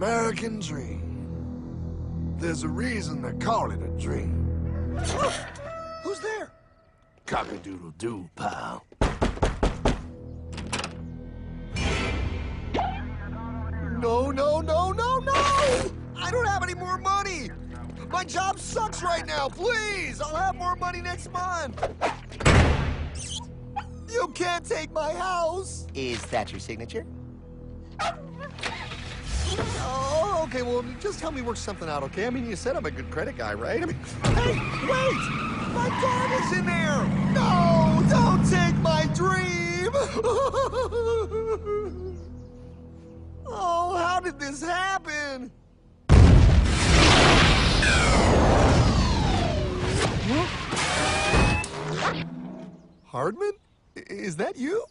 American dream. There's a reason they call it a dream. Who's there? Cock-a-doodle-doo, pal. No, no, no, no, no! I don't have any more money! My job sucks right now, please! I'll have more money next month! You can't take my house! Is that your signature? Oh, okay, well, just help me work something out, okay? I mean, you said I'm a good credit guy, right? I mean, hey, wait! My dad is in there! No, don't take my dream! Oh, how did this happen? Hardman? Is that you?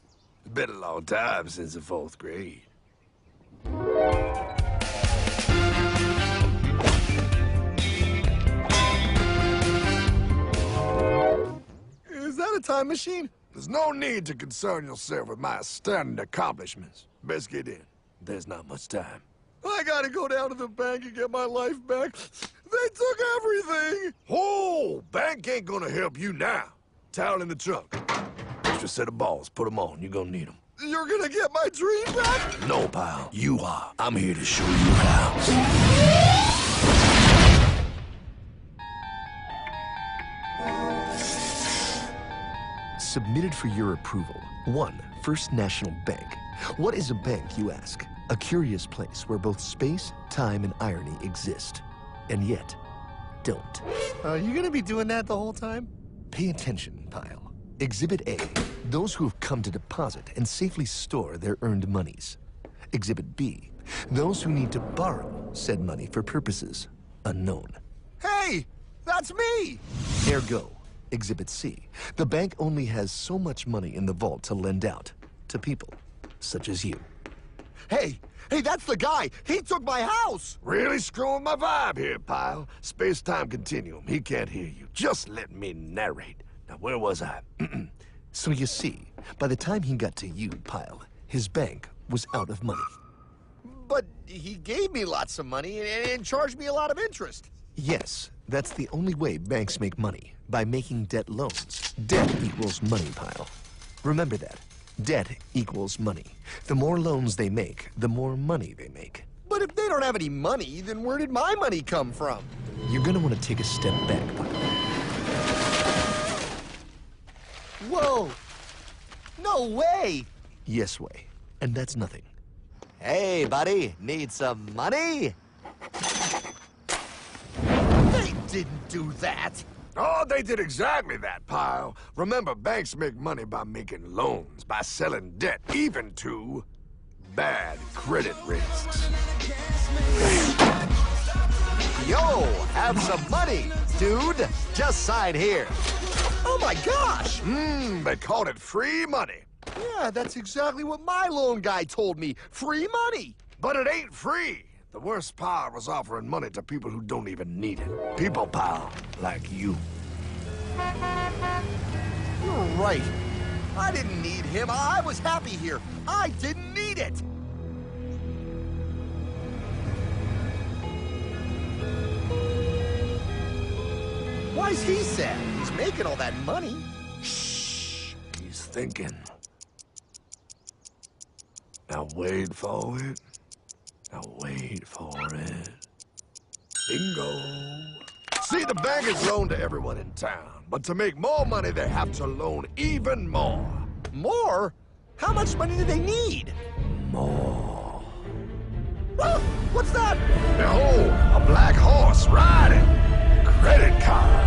It's been a long time since the 4th grade. Is that a time machine? There's no need to concern yourself with my astounding accomplishments. Best get in. There's not much time. I gotta go down to the bank and get my life back. They took everything! Oh, bank ain't gonna help you now. Towel in the trunk. Extra set of balls. Put them on. You're gonna need them. You're gonna get my dream back? No, pal. You are. I'm here to show you how. Submitted for your approval. 1. First National Bank. What is a bank, you ask? A curious place where both space, time, and irony exist. And yet, don't. You gonna be doing that the whole time? Pay attention, pile. Exhibit A. Those who have come to deposit and safely store their earned monies. Exhibit B. Those who need to borrow said money for purposes unknown. Hey! That's me! Ergo. Exhibit C. The bank only has so much money in the vault to lend out to people such as you. Hey! Hey, that's the guy! He took my house! Really screwing my vibe here, pal. Space-time continuum. He can't hear you. Just let me narrate. Now, where was I? So you see, by the time he got to you, Pile, his bank was out of money. But he gave me lots of money and charged me a lot of interest. Yes, that's the only way banks make money, by making debt loans. Debt equals money, Pile. Remember that. Debt equals money. The more loans they make, the more money they make. But if they don't have any money, then where did my money come from? You're gonna want to take a step back, Pile. Whoa! No way! Yes way. And that's nothing. Hey, buddy, need some money? They didn't do that! Oh, they did exactly that, pal. Remember, banks make money by making loans, by selling debt, even to bad credit risks. Yo, have some money, dude. Just sign here. Oh my gosh! They called it free money. Yeah, that's exactly what my loan guy told me. Free money! But it ain't free. The worst part was offering money to people who don't even need it. People, pal, like you. You're right. I didn't need him. I was happy here. I didn't need it. Why's he sad? He's making all that money. Shh. He's thinking. Now wait for it. Now wait for it. Bingo. See, the bankers loan to everyone in town, but to make more money, they have to loan even more. More? How much money do they need? More. Ah, what's that? Behold, a black horse riding. Credit card.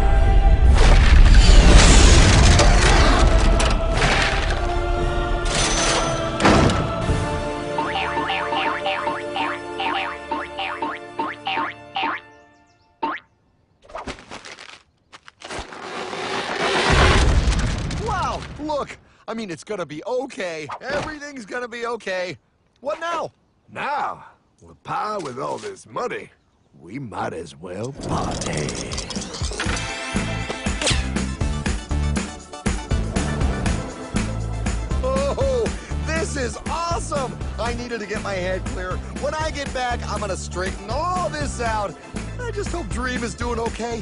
Look, I mean, it's gonna be okay. Everything's gonna be okay. What now? Now, with power with all this money, we might as well party. Oh, this This is awesome! I needed to get my head clear. When I get back, I'm gonna straighten all this out. I just hope Dream is doing okay.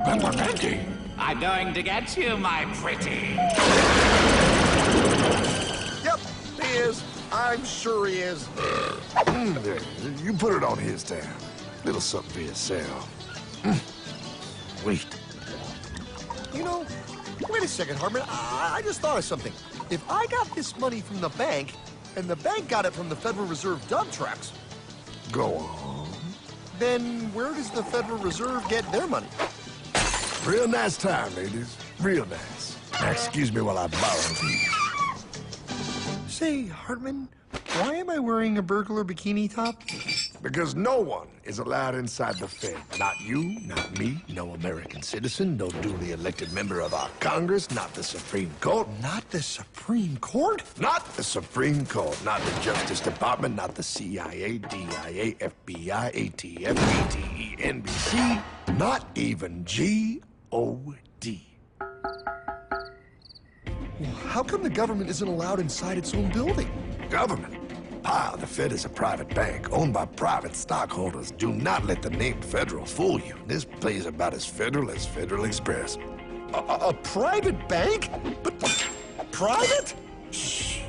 Pepperminty! I'm going to get you, my pretty. Yep, he is. I'm sure he is. There, you put it on his tab. Little something for yourself. Wait. You know, wait a second, Hartman. I just thought of something. If I got this money from the bank, and the bank got it from the Federal Reserve dump trucks, Go on. then where does the Federal Reserve get their money? Real nice time, ladies. Real nice. Now, excuse me while I borrow these. Say, Hartman, why am I wearing a burglar bikini top? Because no one is allowed inside the Fed. Not you, not me, no American citizen, no duly elected member of our Congress, not the Supreme Court. Not the Supreme Court? Not the Supreme Court, not the Justice Department, not the CIA, DIA, FBI, ATF, ATE, NBC, not even G.O.D. How come the government isn't allowed inside its own building? Government? Pile, the Fed is a private bank owned by private stockholders. Do not let the name Federal fool you. This place is about as federal as Federal Express. A private bank? But private? Shh.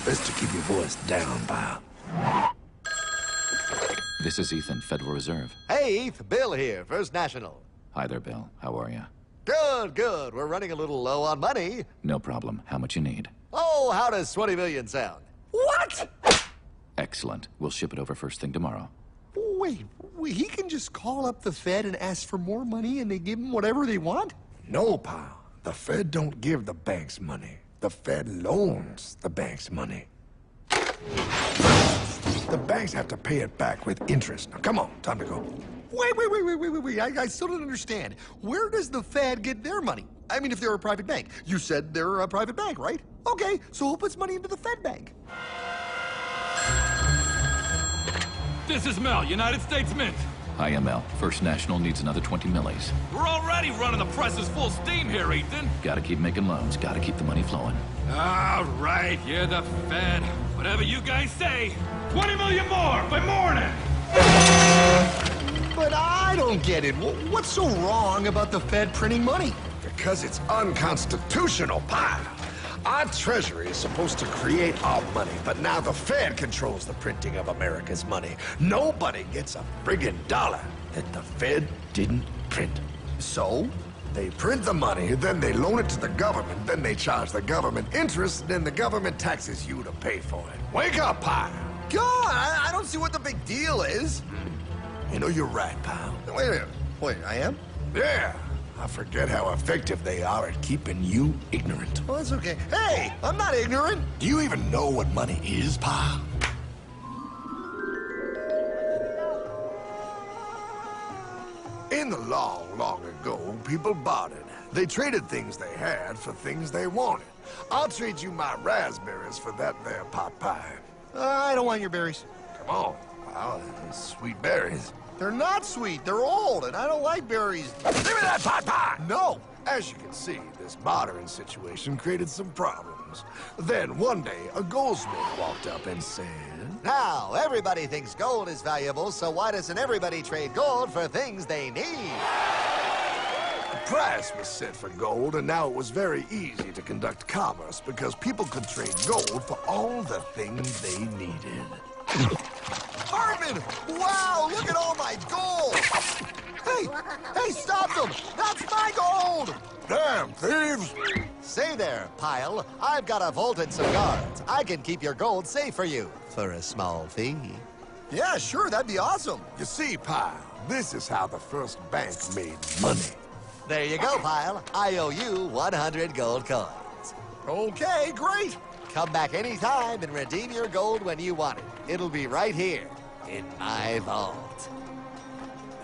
Best to keep your voice down, pal. This is Ethan, Federal Reserve. Hey, Eth, Bill here, First National. Hi there, Bill. How are you? Good, good. We're running a little low on money. No problem. How much you need? Oh, how does 20 million sound? What? Excellent. We'll ship it over first thing tomorrow. Wait, he can just call up the Fed and ask for more money and they give him whatever they want? No, pal. The Fed don't give the banks money. The Fed loans the banks money. The banks have to pay it back with interest. Now, come on, time to go. Wait. I still don't understand. Where does the Fed get their money? I mean, if they're a private bank. You said they're a private bank, right? Okay, so who puts money into the Fed bank? This is Mel, United States Mint. Hi, ML. First National needs another 20 millis. We're already running the presses full steam here, Ethan. Gotta keep making loans. Gotta keep the money flowing. All right, you're the Fed. Whatever you guys say. 20 million more by morning. But I don't get it. What's so wrong about the Fed printing money? Because it's unconstitutional, pal. Our Treasury is supposed to create our money, but now the Fed controls the printing of America's money. Nobody gets a friggin' dollar that the Fed didn't print. So? They print the money, then they loan it to the government, then they charge the government interest, then the government taxes you to pay for it. Wake up, pal. God, I don't see what the big deal is. You know, you're right, pal. Wait a minute. Wait, I am? Yeah. I forget how effective they are at keeping you ignorant. Well, that's okay. Hey, I'm not ignorant. Do you even know what money is, pal? In the long, long ago, people bartered. They traded things they had for things they wanted. I'll trade you my raspberries for that there pot pie. I don't want your berries. Come on, pal. Sweet berries. They're not sweet. They're old, and I don't like berries. Give me that pot pie! No. As you can see, this bartering situation created some problems. Then one day, a goldsmith walked up and said, Now, everybody thinks gold is valuable, so why doesn't everybody trade gold for things they need? The price was set for gold, and now it was very easy to conduct commerce because people could trade gold for all the things they needed. Hartman! Wow, look at all my gold! Hey, stop them! That's my gold! Damn thieves! Say there, Pile. I've got a vault and some guards. I can keep your gold safe for you for a small fee. Yeah, sure, that'd be awesome. You see, pal, this is how the first bank made money. There you go, Pile. I owe you 100 gold coins. Okay, great. Come back anytime and redeem your gold when you want it. It'll be right here in my vault.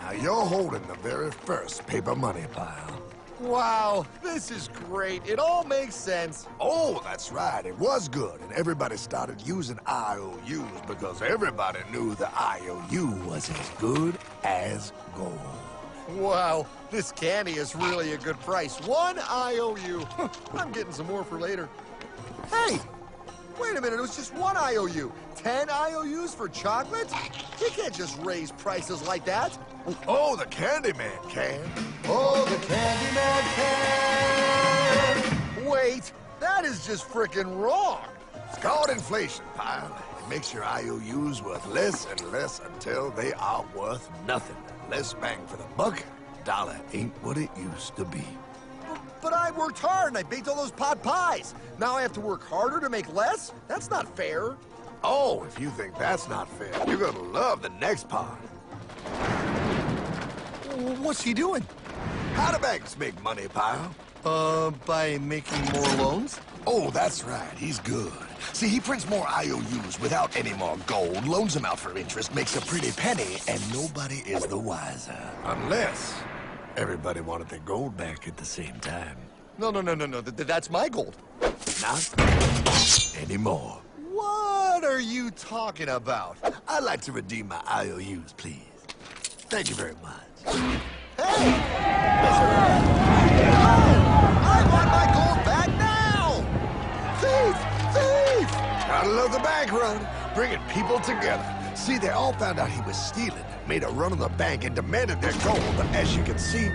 Now you're holding the very first paper money, pal. Wow, this is great. It all makes sense. Oh, that's right. It was good, and everybody started using IOUs because everybody knew the IOU was as good as gold. Wow, this candy is really a good price. 1 IOU. I'm getting some more for later. Hey, wait a minute, it was just 1 IOU. 10 IOUs for chocolate? You can't just raise prices like that. Oh, the Candyman can. Oh, the Candyman can. Wait, that is just frickin' wrong. It's called inflation, pal. It makes your IOUs worth less and less until they are worth nothing. Less bang for the buck. Dollar ain't what it used to be. But I worked hard and I baked all those pot pies. Now I have to work harder to make less? That's not fair. Oh, if you think that's not fair, you're gonna love the next part. What's he doing? How do banks make money, pal? By making more loans? Oh, that's right. He's good. See, he prints more IOUs without any more gold, loans them out for interest, makes a pretty penny, and nobody is the wiser. Unless everybody wanted their gold back at the same time. No. That's my gold. Not anymore. What are you talking about? I'd like to redeem my IOUs, please. Thank you very much. Hey! I want my gold back now! Thief! Thief! Gotta love the bank run, bringing people together. See, they all found out he was stealing, made a run on the bank, and demanded their gold. But as you can see,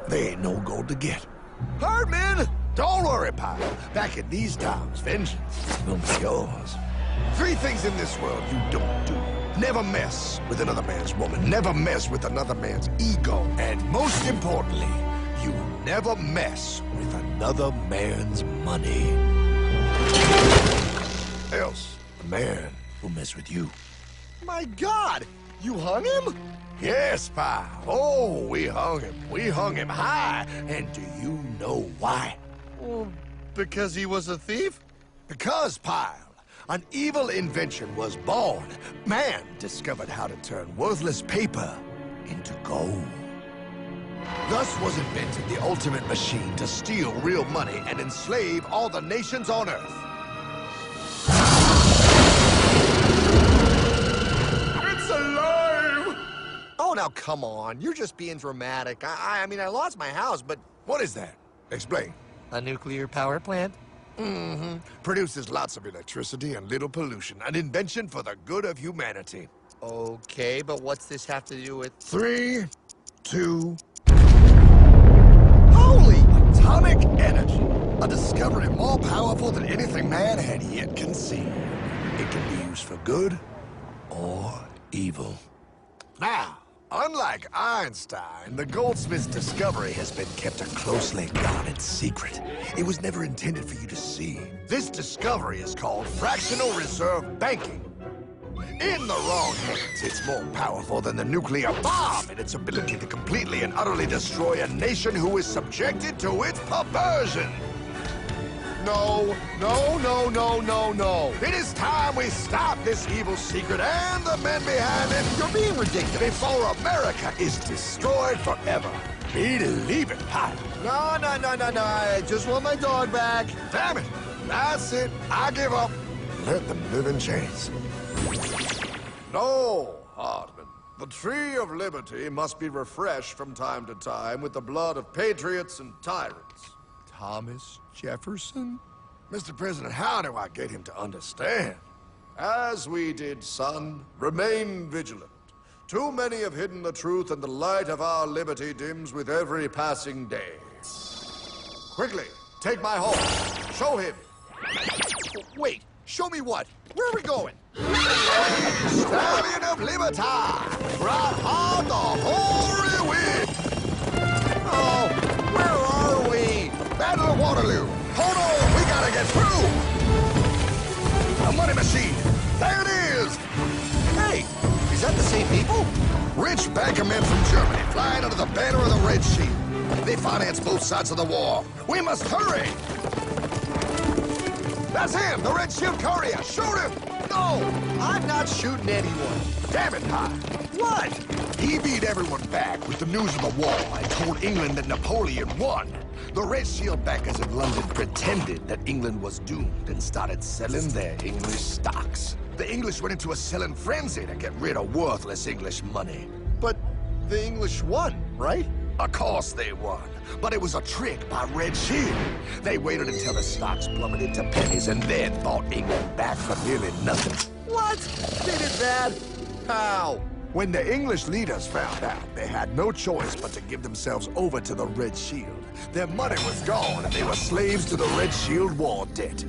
there ain't no gold to get. Hardman! Don't worry, pal. Back in these times, vengeance will be yours. 3 things in this world you don't do. Never mess with another man's woman. Never mess with another man's ego. And most importantly, you never mess with another man's money. Else, the man will mess with you. My God! You hung him? Yes, pal. Oh, we hung him. We hung him high. And do you know why? Well, because he was a thief? Because, pal, an evil invention was born. Man discovered how to turn worthless paper into gold. Thus was invented the ultimate machine to steal real money and enslave all the nations on Earth. It's alive! Oh, now come on. You're just being dramatic. I mean, I lost my house, but... What is that? Explain. A nuclear power plant? Mm-hmm. Produces lots of electricity and little pollution. An invention for the good of humanity. Okay, but what's this have to do with... 3, 2... Holy! Atomic energy. A discovery more powerful than anything man had yet conceived. It can be used for good or evil. Now, unlike Einstein, the goldsmith's discovery has been kept a closely guarded secret. It was never intended for you to see. This discovery is called fractional reserve banking. In the wrong hands, it's more powerful than the nuclear bomb in its ability to completely and utterly destroy a nation who is subjected to its perversion. No. It is time we stop this evil secret and the men behind it. You're being ridiculous. Before America is destroyed forever. Believe it, Pat. No. I just want my dog back. Damn it. That's it. I give up. Let them live in chains. No, Hardman. The tree of liberty must be refreshed from time to time with the blood of patriots and tyrants. Thomas Jefferson? Mr. President, how do I get him to understand? As we did, son, remain vigilant. Too many have hidden the truth, and the light of our liberty dims with every passing day. Quickly, take my horse. Show him. Wait, show me what? Where are we going? Stallion of Liberty! Brought on the hoary wind! Oh, where are we? Battle of Waterloo! Hold on, we gotta get through! A money machine! There it is! Hey, is that the same people? Rich bankermen from Germany flying under the banner of the Red Shield. They finance both sides of the war. We must hurry! That's him, the Red Shield courier! Shoot him! No, I'm not shooting anyone. Damn it, Pop! What? He beat everyone back with the news of the war and told England that Napoleon won. The Red Shield backers in London pretended that England was doomed and started selling their English stocks. The English went into a selling frenzy to get rid of worthless English money. But The English won, right? Of course they won. But it was a trick by Red Shield. They waited until the stocks plummeted to pennies and then bought England back for nearly nothing. What? They did that? How? When the English leaders found out, they had no choice but to give themselves over to the Red Shield. Their money was gone, and they were slaves to the Red Shield war debt.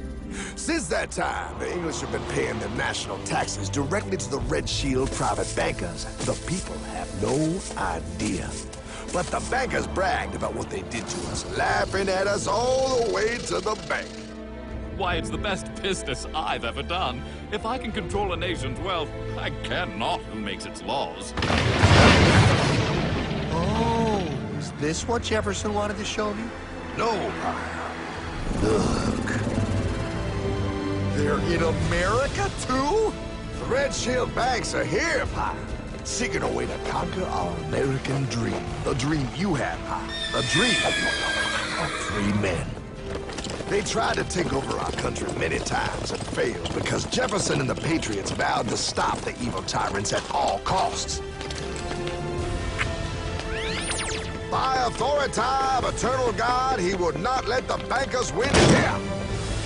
Since that time, the English have been paying their national taxes directly to the Red Shield private bankers. The people have no idea. But the bankers bragged about what they did to us, laughing at us all the way to the bank. Why, it's the best business I've ever done. If I can control a nation's wealth, I care not who makes its laws. Oh, is this what Jefferson wanted to show me? No, Pyle. Look. They're in America, too? The Red Shield banks are here, Pyle. Seeking a way to conquer our American dream. The dream you have, Pyle. The dream of free men. They tried to take over our country many times and failed because Jefferson and the Patriots vowed to stop the evil tyrants at all costs. By authority of eternal God, he would not let the bankers win here.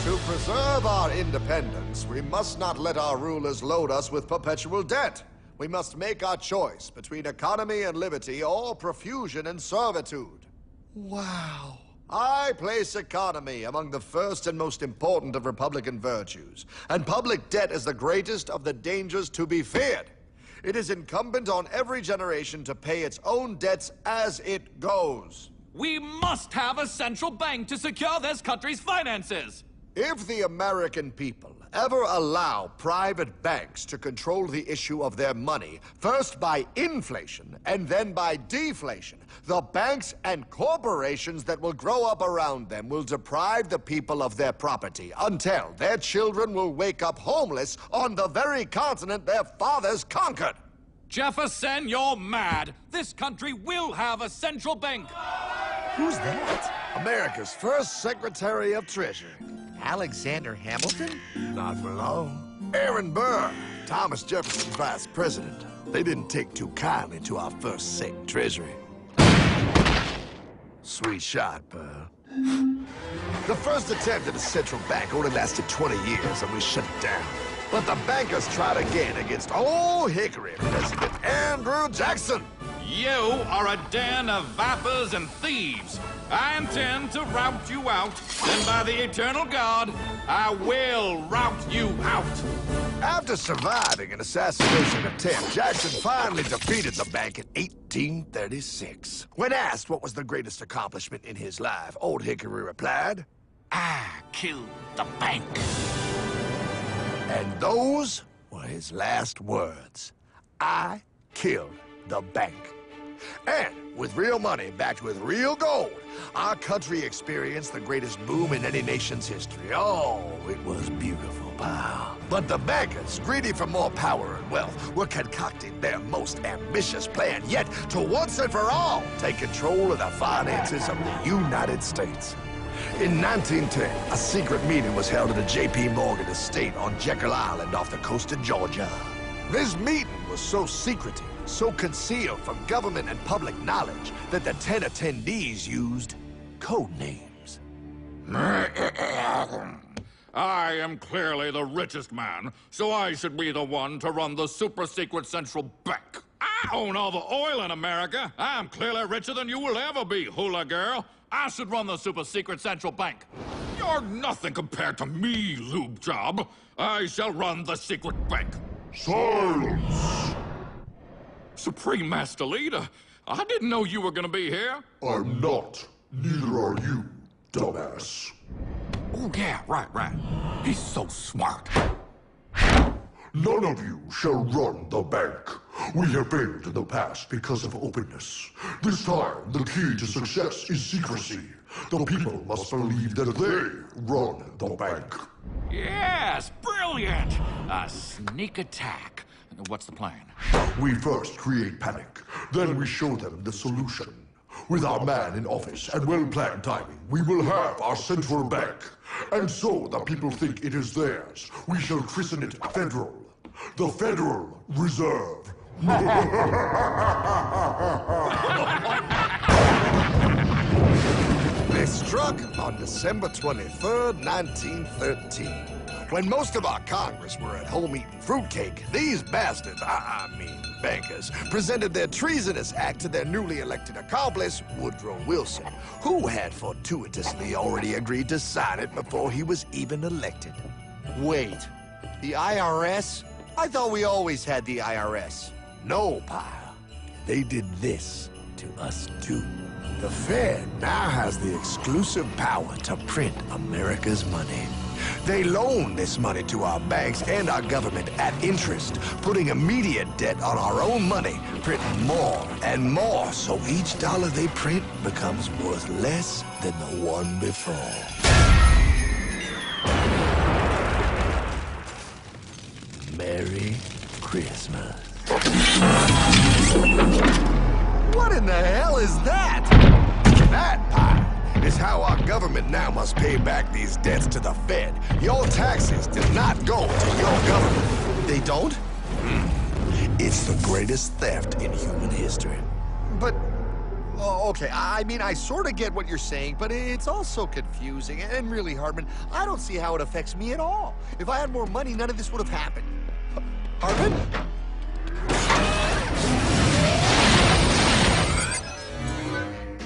To preserve our independence, we must not let our rulers load us with perpetual debt. We must make our choice between economy and liberty or profusion and servitude. Wow. I place economy among the first and most important of Republican virtues, and public debt is the greatest of the dangers to be feared. It is incumbent on every generation to pay its own debts as it goes. We must have a central bank to secure this country's finances. If the American people ever allow private banks to control the issue of their money, first by inflation and then by deflation, the banks and corporations that will grow up around them will deprive the people of their property until their children will wake up homeless on the very continent their fathers conquered. Jefferson, you're mad. This country will have a central bank. Who's that? America's first Secretary of Treasury. Alexander Hamilton? Not for long. Aaron Burr, Thomas Jefferson's vice president. They didn't take too kindly to our first Sec Treasury. Sweet shot, Burr. The first attempt at a central bank only lasted 20 years and we shut it down. But the bankers tried again against Old Hickory President Andrew Jackson. You are a den of vipers and thieves. I intend to rout you out, and by the eternal God, I will rout you out. After surviving an assassination attempt, Jackson finally defeated the bank in 1836. When asked what was the greatest accomplishment in his life, Old Hickory replied, I killed the bank. and those were his last words. I killed the bank. And with real money backed with real gold, our country experienced the greatest boom in any nation's history. Oh, it was beautiful, pal. But the bankers, greedy for more power and wealth, were concocting their most ambitious plan yet to once and for all take control of the finances of the United States. In 1910, a secret meeting was held at the J.P. Morgan estate on Jekyll Island off the coast of Georgia. This meeting was so secretive, so concealed from government and public knowledge that the 10 attendees used code names. I am clearly the richest man, so I should be the one to run the super-secret central bank. I own all the oil in America. I'm clearly richer than you will ever be, hula girl. I should run the super-secret central bank. You're nothing compared to me, lube job. I shall run the secret bank. Silence! Supreme Master Leader, I didn't know you were gonna be here. I'm not. Neither are you, dumbass. Oh, yeah, right. He's so smart. None of you shall run the bank. We have failed in the past because of openness. This time, the key to success is secrecy. The people must believe that they run the bank. Yes, brilliant! A sneak attack. What's the plan? We first create panic, then we show them the solution. With our man in office and well-planned timing, we will have our central bank. And so the people think it is theirs. We shall christen it Federal. The Federal Reserve They struck on December 23rd, 1913. When most of our Congress were at home eating fruitcake, these bastards, I mean bankers, presented their treasonous act to their newly elected accomplice, Woodrow Wilson, who had fortuitously already agreed to sign it before he was even elected. Wait, the IRS? I thought we always had the IRS. No, pal. They did this to us too. The Fed now has the exclusive power to print America's money. They loan this money to our banks and our government at interest, putting immediate debt on our own money, printing more and more, so each dollar they print becomes worth less than the one before. Merry Christmas. What in the hell is that? That, pal, is how our government now must pay back these debts to the Fed. Your taxes do not go to your government. They don't? It's the greatest theft in human history. But, okay, I mean, I sort of get what you're saying, but it's also confusing. And really, Hartman, I don't see how it affects me at all. If I had more money, none of this would have happened. Hartman?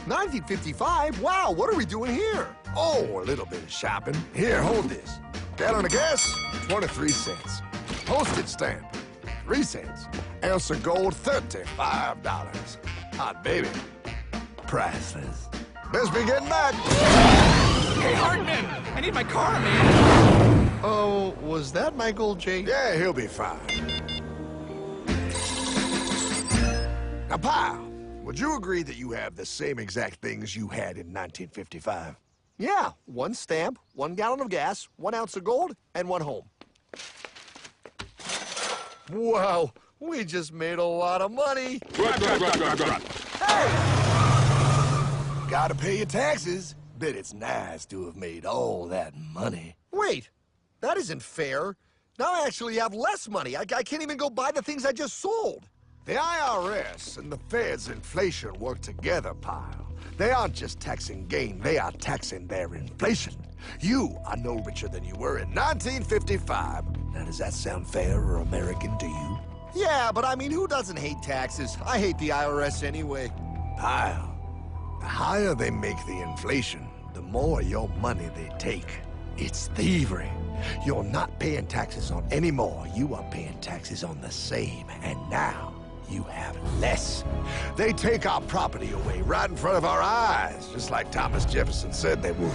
1955? Wow, what are we doing here? Oh, a little bit of shopping. Here, hold this. Gallon of gas, 23 cents. Postage stamp, 3 cents. Ounce of gold, $35. Hot baby, priceless. Best be getting back. Hey, Hartman! I need my car, man! Oh, was that Michael J? Yeah, he'll be fine. Now, pal, would you agree that you have the same exact things you had in 1955? Yeah, 1 stamp, 1 gallon of gas, 1 ounce of gold, and 1 home. Wow, we just made a lot of money. Hey! Gotta pay your taxes. Bet it's nice to have made all that money. Wait, that isn't fair. Now I actually have less money. I can't even go buy the things I just sold. The IRS and the Fed's inflation work together, pal. They aren't just taxing gain, they are taxing their inflation. You are no richer than you were in 1955. Now, does that sound fair or American to you? Yeah, but I mean, who doesn't hate taxes? I hate the IRS anyway. Pal, the higher they make the inflation, the more your money they take. It's thievery. You're not paying taxes on any more. You are paying taxes on the same. And now, you have less. They take our property away right in front of our eyes, just like Thomas Jefferson said they would.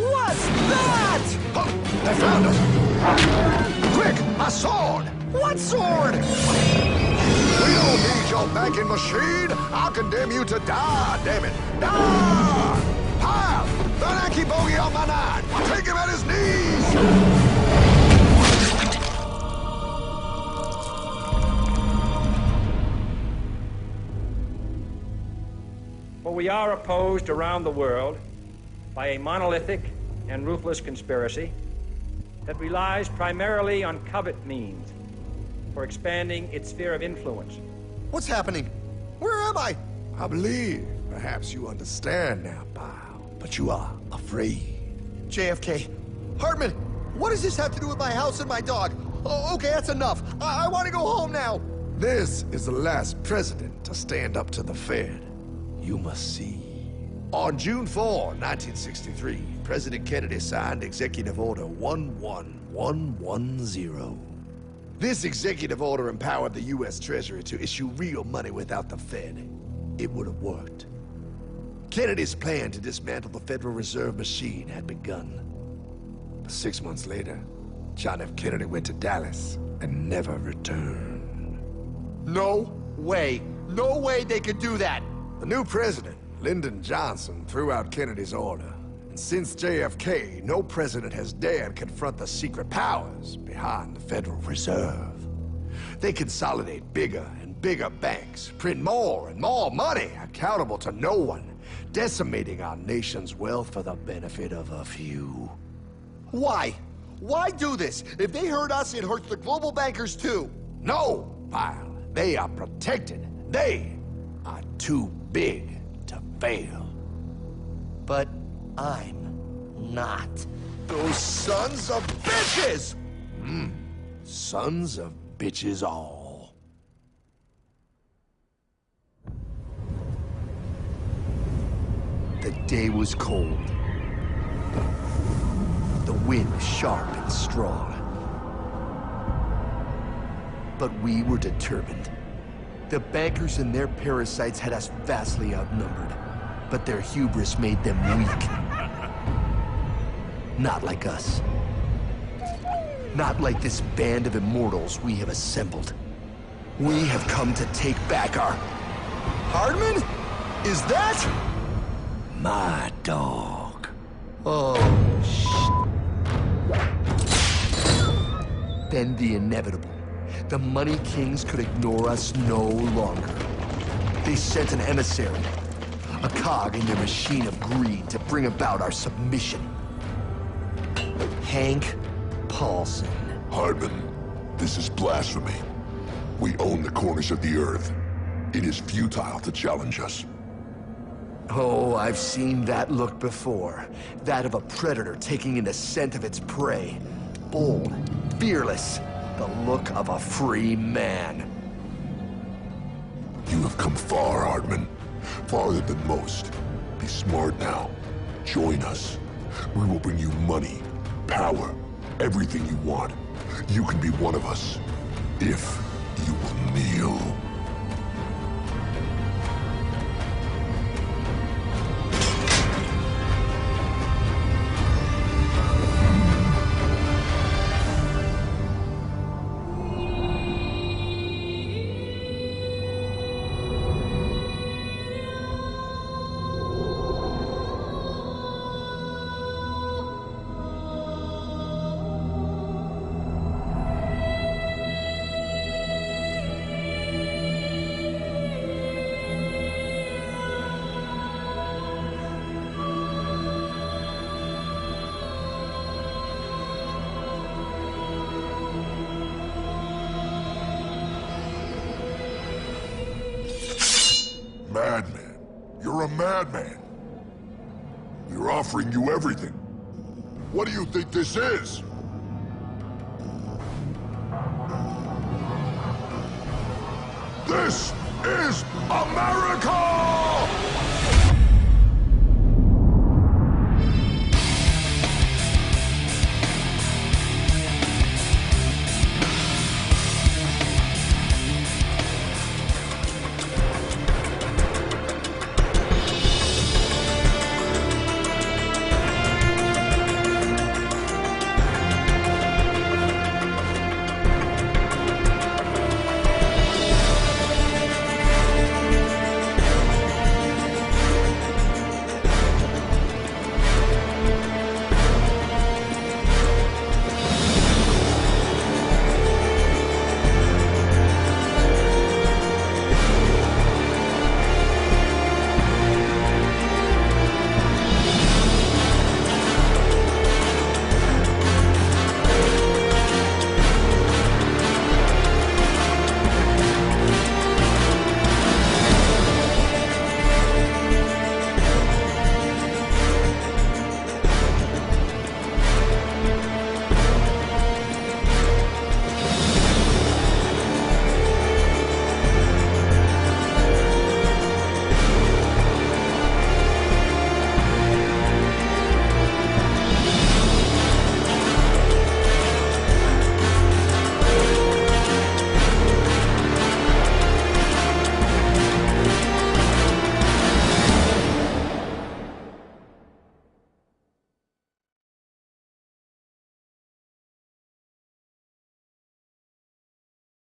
What's that? Oh, they found us! Quick, a sword! What sword? We don't need your banking machine! I'll condemn you to die, damn it! Die! Pile! The Yankee bogey on my 9! Take him at his knees! For we are opposed around the world by a monolithic and ruthless conspiracy that relies primarily on covert means for expanding its sphere of influence. What's happening? Where am I? I believe perhaps you understand now, pal, but you are afraid. JFK. Hartman, what does this have to do with my house and my dog? Oh, okay, that's enough. I want to go home now. This is the last president to stand up to the Fed. You must see. On June 4, 1963, President Kennedy signed Executive Order 11110. This executive order empowered the U.S. Treasury to issue real money without the Fed. It would have worked. Kennedy's plan to dismantle the Federal Reserve machine had begun. 6 months later, John F. Kennedy went to Dallas and never returned. No way. No way they could do that. The new president, Lyndon Johnson, threw out Kennedy's order. And since JFK, no president has dared confront the secret powers behind the Federal Reserve. They consolidate bigger and bigger banks, print more and more money, accountable to no one, decimating our nation's wealth for the benefit of a few. Why? Why do this? If they hurt us, it hurts the global bankers too. No, pal. They are protected. They are too big to fail. But I'm not. Those sons of bitches! Sons of bitches all. The day was cold. The wind sharp and strong. But we were determined. The bankers and their parasites had us vastly outnumbered, but their hubris made them weak. Not like us. Not like this band of immortals we have assembled. We have come to take back our... Hardman? Is that? My dog. Oh, Then the inevitable. The Money Kings could ignore us no longer. They sent an emissary, a cog in their machine of greed to bring about our submission. Hank Paulson. Hardman, this is blasphemy. We own the corners of the earth. It is futile to challenge us. Oh, I've seen that look before. That of a predator taking in the scent of its prey. Bold, fearless, the look of a free man. You have come far, Hardman. Farther than most. Be smart now. Join us. We will bring you money, power, everything you want. You can be one of us, if you will kneel. Madman. You're a madman. We're offering you everything. What do you think this is? This is America!